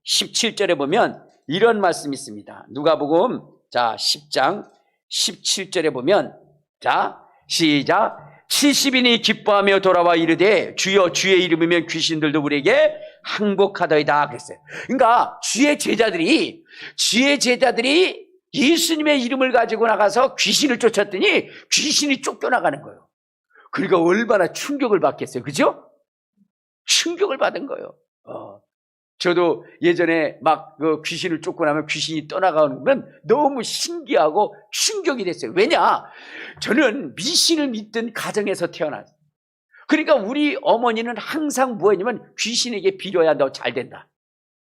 17절에 보면 이런 말씀이 있습니다. 누가복음 10장 17절에 보면, 자, 시작. 70인이 기뻐하며 돌아와 이르되 주여 주의 이름이면 귀신들도 우리에게 항복하더이다 그랬어요. 그러니까 주의 제자들이 예수님의 이름을 가지고 나가서 귀신을 쫓았더니 귀신이 쫓겨나가는 거예요. 그러니까 얼마나 충격을 받겠어요. 그죠? 충격을 받은 거예요. 저도 예전에 막 그 귀신을 쫓고 나면 귀신이 떠나가는 건 너무 신기하고 충격이 됐어요. 왜냐? 저는 미신을 믿던 가정에서 태어났어요. 그러니까 우리 어머니는 항상 뭐였냐면 귀신에게 빌어야 너 잘 된다.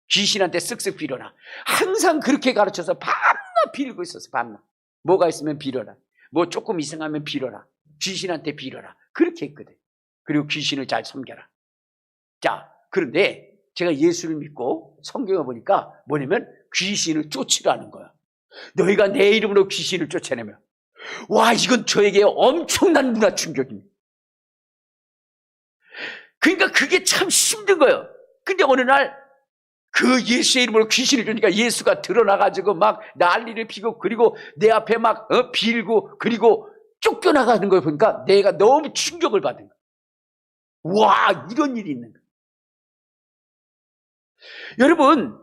귀신한테 쓱쓱 빌어라. 항상 그렇게 가르쳐서 밤낮 빌고 있었어. 밤낮. 뭐가 있으면 빌어라. 뭐 조금 이상하면 빌어라. 귀신한테 빌어라. 그렇게 했거든. 그리고 귀신을 잘 섬겨라. 자, 그런데 제가 예수를 믿고 성경을 보니까 뭐냐면 귀신을 쫓으라는 거야. 너희가 내 이름으로 귀신을 쫓아내면, 와, 이건 저에게 엄청난 문화 충격입니다. 그러니까 그게 참 힘든 거예요. 근데 어느 날 그 예수의 이름으로 귀신을 쫓으니까 예수가 드러나가지고 막 난리를 피고, 그리고 내 앞에 막 빌고, 그리고 쫓겨나가는 걸 보니까 내가 너무 충격을 받은 거야. 와, 이런 일이 있는 거야. 여러분,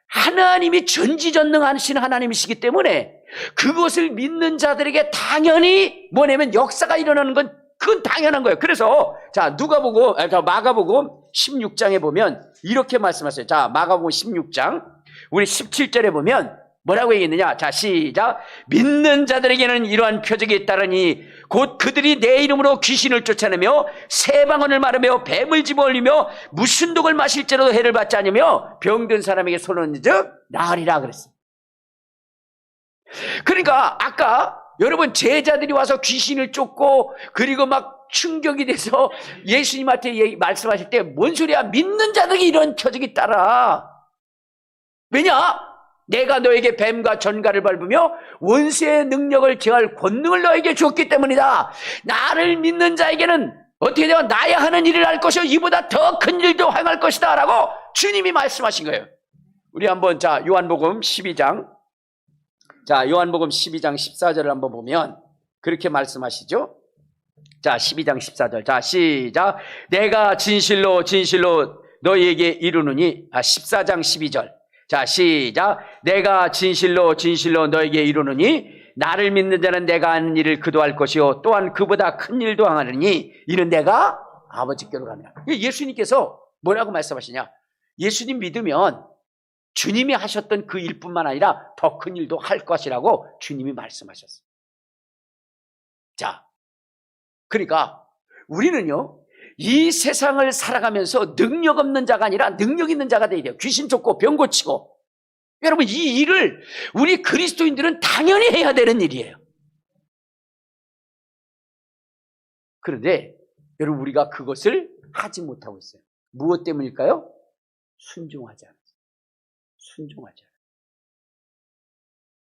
하나님이 전지전능하신 하나님이시기 때문에 그것을 믿는 자들에게 당연히 뭐냐면 역사가 일어나는 건 그건 당연한 거예요. 그래서 자, 마가복음 16장에 보면 이렇게 말씀하세요. 자, 마가복음 16장 우리 17절에 보면 뭐라고 얘기했느냐? 자, 시작. 믿는 자들에게는 이러한 표적이 있다라니 곧 그들이 내 이름으로 귀신을 쫓아내며 새 방언을 말하며 뱀을 집어올리며 무슨 독을 마실지라도 해를 받지 않으며 병든 사람에게 손을 얹은 즉 나으리라 그랬어요. 그러니까 아까 여러분 제자들이 와서 귀신을 쫓고 그리고 막 충격이 돼서 예수님한테 말씀하실 때 뭔 소리야? 믿는 자들에게 이런 표적이 있다라. 왜냐? 내가 너에게 뱀과 전갈을 밟으며 원수의 능력을 제할 권능을 너에게 주었기 때문이다. 나를 믿는 자에게는 어떻게 되면 나야 하는 일을 할 것이요 이보다 더 큰 일도 행할 것이다 라고 주님이 말씀하신 거예요. 우리 한번 자 요한복음 12장 자 요한복음 12장 14절을 한번 보면 그렇게 말씀하시죠. 자 12장 14절 자 시작. 내가 진실로 진실로 너희에게 이르노니 14장 12절 자 시작. 내가 진실로 진실로 너에게 이르노니 나를 믿는 자는 내가 하는 일을 그도 할 것이요 또한 그보다 큰 일도 하느니 이는 내가 아버지께로 가느라. 예수님께서 뭐라고 말씀하시냐? 예수님 믿으면 주님이 하셨던 그 일뿐만 아니라 더 큰 일도 할 것이라고 주님이 말씀하셨어요. 자, 그러니까 우리는요 이 세상을 살아가면서 능력 없는 자가 아니라 능력 있는 자가 되어야 돼요. 귀신 쫓고 병 고치고. 여러분 이 일을 우리 그리스도인들은 당연히 해야 되는 일이에요. 그런데 여러분 우리가 그것을 하지 못하고 있어요. 무엇 때문일까요? 순종하지 않아요. 순종하지 않아요.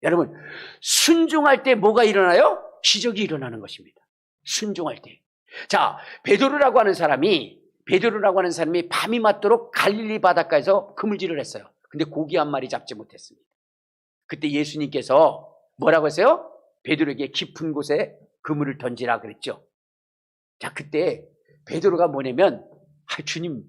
여러분 순종할 때 뭐가 일어나요? 기적이 일어나는 것입니다. 순종할 때. 자, 베드로라고 하는 사람이 밤이 맞도록 갈릴리 바닷가에서 그물질을 했어요. 근데 고기 한 마리 잡지 못했습니다. 그때 예수님께서 뭐라고 했어요? 베드로에게 깊은 곳에 그물을 던지라 그랬죠. 자, 그때 베드로가 뭐냐면 주님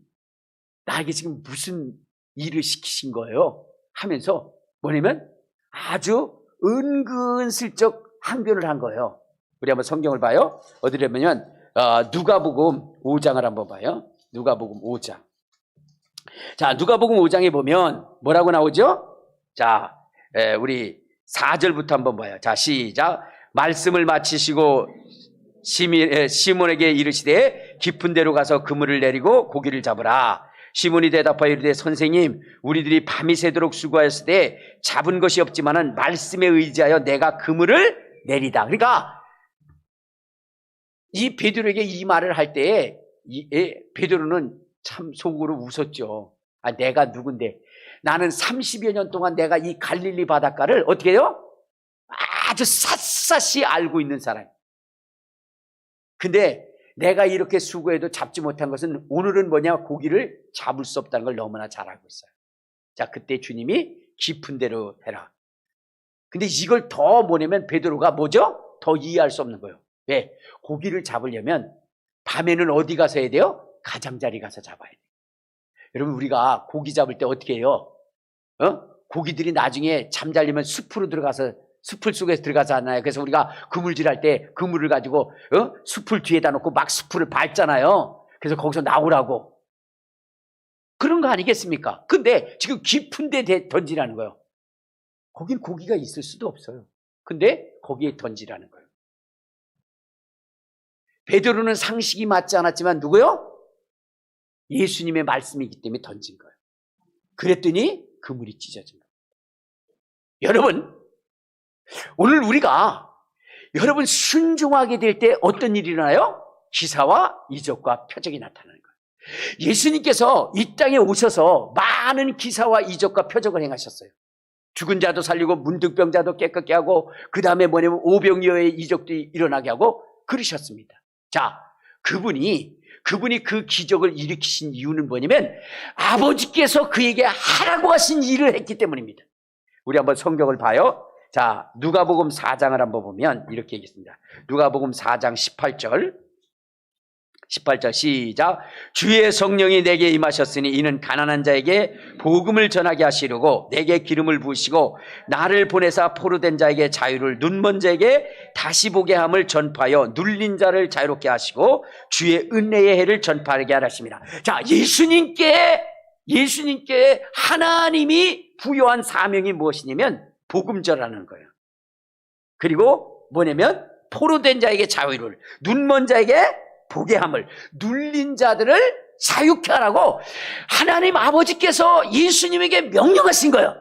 나에게 지금 무슨 일을 시키신 거예요? 하면서 뭐냐면 아주 은근슬쩍 항변을 한 거예요. 우리 한번 성경을 봐요. 어디냐면 누가복음 5장을 한번 봐요. 누가복음 5장. 자, 누가복음 5장에 보면 뭐라고 나오죠? 자, 우리 4절부터 한번 봐요. 자, 시작. 말씀을 마치시고 시몬에게 이르시되 깊은 데로 가서 그물을 내리고 고기를 잡으라. 시몬이 대답하여 이르되 선생님 우리들이 밤이 새도록 수고하였을 때 잡은 것이 없지만은 말씀에 의지하여 내가 그물을 내리다. 그러니까 이 베드로에게 이 말을 할 때에 베드로는 참 속으로 웃었죠. 내가 누군데, 나는 30여 년 동안 내가 이 갈릴리 바닷가를 어떻게 해요? 아주 샅샅이 알고 있는 사람. 근데 내가 이렇게 수고해도 잡지 못한 것은 오늘은 뭐냐? 고기를 잡을 수 없다는 걸 너무나 잘 알고 있어요. 자, 그때 주님이 깊은 대로 해라. 근데 이걸 더 뭐냐면 베드로가 뭐죠? 더 이해할 수 없는 거예요. 왜? 고기를 잡으려면 밤에는 어디 가서 해야 돼요? 가장자리 가서 잡아야 돼요. 여러분, 우리가 고기 잡을 때 어떻게 해요? 고기들이 나중에 잠자려면 숲으로 들어가서, 숲을 속에서 들어가서 하나요? 그래서 우리가 그물질 할 때 그물을 가지고 숲을 뒤에다 놓고 막 숲을 밟잖아요. 그래서 거기서 나오라고. 그런 거 아니겠습니까? 근데 지금 깊은 데 던지라는 거예요. 거긴 고기가 있을 수도 없어요. 근데 거기에 던지라는 거예요. 베드로는 상식이 맞지 않았지만 누구요? 예수님의 말씀이기 때문에 던진 거예요. 그랬더니 그물이 찢어진 거예요. 여러분, 오늘 우리가 여러분 순종하게 될 때 어떤 일이 일어나요? 기사와 이적과 표적이 나타나는 거예요. 예수님께서 이 땅에 오셔서 많은 기사와 이적과 표적을 행하셨어요. 죽은 자도 살리고 문득병자도 깨끗게 하고 그 다음에 뭐냐면 오병이어의 이적도 일어나게 하고 그러셨습니다. 자, 그분이 그 기적을 일으키신 이유는 뭐냐면 아버지께서 그에게 하라고 하신 일을 했기 때문입니다. 우리 한번 성경을 봐요. 자, 누가복음 4장을 한번 보면 이렇게 얘기했습니다. 누가복음 4장 18절 시작. 주의 성령이 내게 임하셨으니 이는 가난한 자에게 복음을 전하게 하시려고 내게 기름을 부으시고 나를 보내사 포로된 자에게 자유를, 눈먼 자에게 다시 보게 함을 전파하여 눌린 자를 자유롭게 하시고 주의 은혜의 해를 전파하게 하십니다. 자, 예수님께 하나님이 부여한 사명이 무엇이냐면 복음 전하는 거예요. 그리고 뭐냐면 포로된 자에게 자유를, 눈먼 자에게 보게 함을, 눌린 자들을 자유케 하라고 하나님 아버지께서 예수님에게 명령하신 거예요.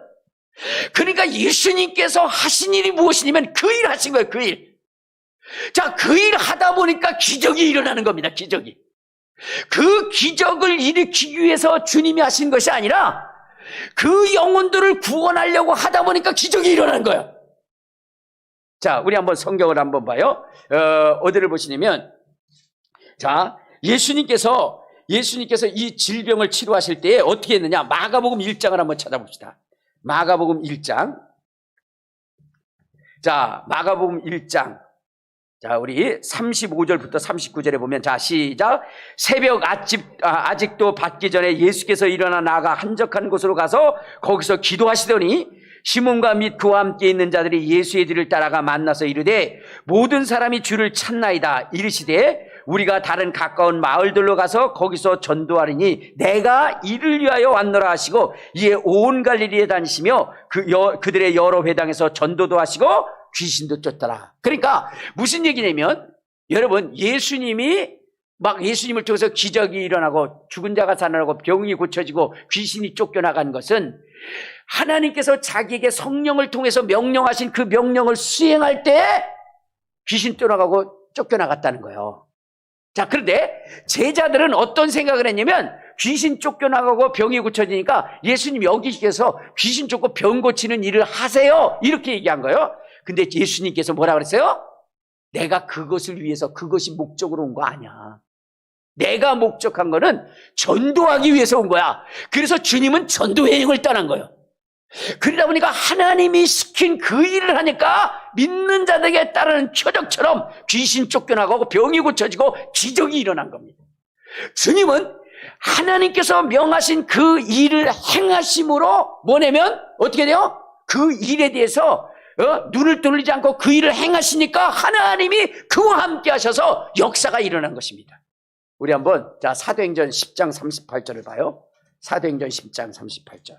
그러니까 예수님께서 하신 일이 무엇이냐면 그 일 하신 거예요. 그 일. 자, 그 일 하다 보니까 기적이 일어나는 겁니다. 기적이. 그 기적을 일으키기 위해서 주님이 하신 것이 아니라 그 영혼들을 구원하려고 하다 보니까 기적이 일어나는 거예요. 자, 우리 한번 성경을 한번 봐요. 어디를 보시냐면, 자, 예수님께서 이 질병을 치료하실 때 어떻게 했느냐? 마가복음 1장을 한번 찾아봅시다. 마가복음 1장. 자, 마가복음 1장. 자, 우리 35절부터 39절에 보면, 자, 시작. 새벽 아직도 받기 전에 예수께서 일어나 나아가 한적한 곳으로 가서 거기서 기도하시더니 시몬과 및 그와 함께 있는 자들이 예수의 뒤를 따라가 만나서 이르되 모든 사람이 주를 찾나이다. 이르시되 우리가 다른 가까운 마을들로 가서 거기서 전도하리니 내가 이를 위하여 왔노라 하시고 이에 온 갈릴리에 다니시며 그들의 여러 회당에서 전도도 하시고 귀신도 쫓더라. 그러니까 무슨 얘기냐면, 여러분, 예수님을 통해서 기적이 일어나고 죽은 자가 살아나고 병이 고쳐지고 귀신이 쫓겨나간 것은 하나님께서 자기에게 성령을 통해서 명령하신 그 명령을 수행할 때 귀신 쫓아가고 쫓겨나갔다는 거예요. 자, 그런데 제자들은 어떤 생각을 했냐면 귀신 쫓겨나가고 병이 고쳐지니까 예수님 여기께서 귀신 쫓고 병 고치는 일을 하세요, 이렇게 얘기한 거예요. 근데 예수님께서 뭐라 그랬어요? 내가 그것을 위해서, 그것이 목적으로 온 거 아니야. 내가 목적한 거는 전도하기 위해서 온 거야. 그래서 주님은 전도 여행을 떠난 거예요. 그러다 보니까 하나님이 시킨 그 일을 하니까 믿는 자들에게 따르는 표적처럼 귀신 쫓겨나가고 병이 고쳐지고 기적이 일어난 겁니다. 주님은 하나님께서 명하신 그 일을 행하심으로 뭐냐면 어떻게 돼요? 그 일에 대해서 눈을 돌리지 않고 그 일을 행하시니까 하나님이 그와 함께 하셔서 역사가 일어난 것입니다. 우리 한번, 자, 사도행전 10장 38절을 봐요. 사도행전 10장 38절.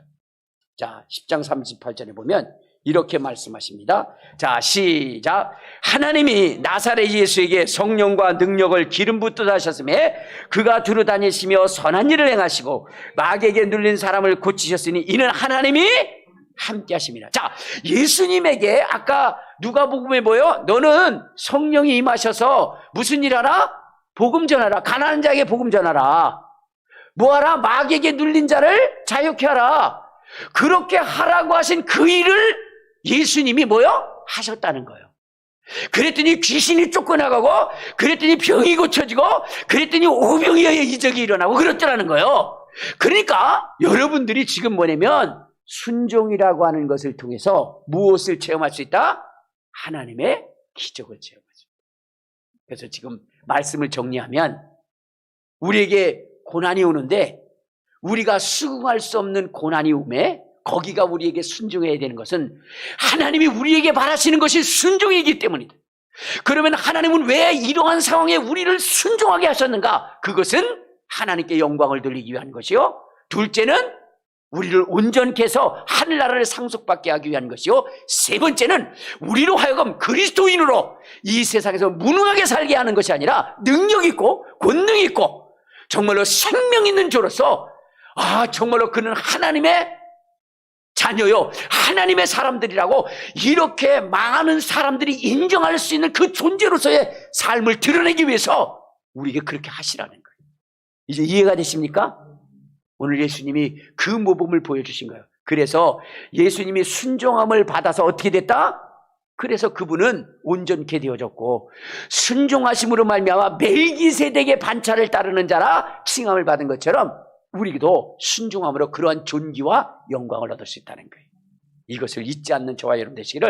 자, 10장 38절에 보면 이렇게 말씀하십니다. 자, 시작. 하나님이 나사렛 예수에게 성령과 능력을 기름 붓듯 하셨음에 그가 두루 다니시며 선한 일을 행하시고 마귀에게 눌린 사람을 고치셨으니 이는 하나님이 함께 하십니다. 자, 예수님에게 아까 누가복음에 뭐요? 너는 성령이 임하셔서 무슨 일 하라? 복음 전하라. 가난한 자에게 복음 전하라. 뭐하라? 마귀에게 눌린 자를 자유케 하라. 그렇게 하라고 하신 그 일을 예수님이 뭐요? 하셨다는 거예요. 그랬더니 귀신이 쫓겨나가고, 그랬더니 병이 고쳐지고, 그랬더니 오병이어의 이적이 일어나고 그랬더라는 거예요. 그러니까 여러분들이 지금 뭐냐면 순종이라고 하는 것을 통해서 무엇을 체험할 수 있다? 하나님의 기적을 체험할 수 있다. 그래서 지금 말씀을 정리하면 우리에게 고난이 오는데 우리가 수긍할 수 없는 고난이 오매 거기가 우리에게 순종해야 되는 것은 하나님이 우리에게 바라시는 것이 순종이기 때문이다. 그러면 하나님은 왜 이러한 상황에 우리를 순종하게 하셨는가? 그것은 하나님께 영광을 돌리기 위한 것이요. 둘째는 우리를 온전케 해서 하늘나라를 상속받게 하기 위한 것이요. 세 번째는 우리로 하여금 그리스도인으로 이 세상에서 무능하게 살게 하는 것이 아니라 능력 있고 권능 있고 정말로 생명 있는 자로서 정말로 그는 하나님의 자녀요, 하나님의 사람들이라고 이렇게 많은 사람들이 인정할 수 있는 그 존재로서의 삶을 드러내기 위해서 우리에게 그렇게 하시라는 거예요. 이제 이해가 되십니까? 오늘 예수님이 그 모범을 보여주신 거예요. 그래서 예수님이 순종함을 받아서 어떻게 됐다? 그래서 그분은 온전케 되어졌고 순종하심으로 말미암아 멜기세덱의 반차를 따르는 자라 칭함을 받은 것처럼 우리도 순종함으로 그러한 존귀와 영광을 얻을 수 있다는 거예요. 이것을 잊지 않는 저와 여러분 되시기를